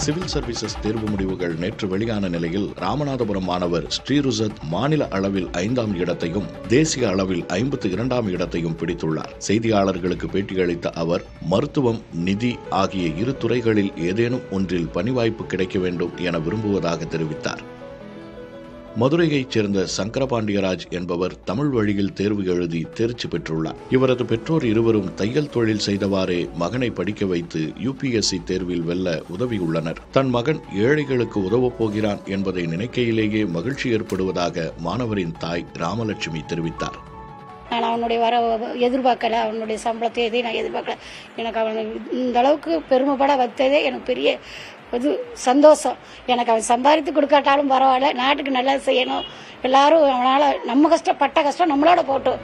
Civil services தேர்வு முடிவுகள் நேற்று வெளியான நிலையில் ராமநாதபுரம் மாணவர் ஸ்ரீருசத் மாநில அளவில் 5ஆம் இடத்தையும் தேசிய அளவில் 52ஆம் இடத்தையும் பிடித்துள்ளார். செய்தியாளர்களுக்கு பேட்டியளித்த அவர், மருத்துவம், நிதி ஆகிய 2 துறைகளில் ஏதேனும் ஒன்றில் பணி வாய்ப்பு கிடைக்க வேண்டும் என விரும்புவதாக தெரிவித்தார். மதுரையைச் சேர்ந்த சங்கரபாண்டியராஜ் என்பவர் தமிழ் வழியில் தேர்வு எழுதி தேர்ச்சி பெற்றுள்ளார். இவரது பெற்றோர் இருவரும் தையல் தொழில் செய்தவாறே மகனை படிக்க வைத்து UPSC தேர்வில் வெல்ல உதவியுள்ளனர். தன் மகன் ஏழைகளுக்கு உதவப் போகிறான் என்பதை நினைக்கையிலேயே மகிழ்ச்சி ஏற்படுவதாக மாணவரின் தாய் ராமலட்சுமி தெரிவித்தார். நான் அவனுடைய எதிர்பார்க்கல, அவனுடைய சம்பளத்தை எதையும் நான் எதிர்பார்க்கல. எனக்கு அவன் இந்த அளவுக்கு பெருமைப்பட வைத்ததே எனக்கு பெரிய இது சந்தோஷம். எனக்கு அவன் சம்பாதித்து கொடுக்காட்டாலும் பரவாயில்ல, நாட்டுக்கு நல்லா செய்யணும். எல்லாரும் அவனால் நம்ம கஷ்டப்பட்ட கஷ்டம் நம்மளோட போட்டோம்.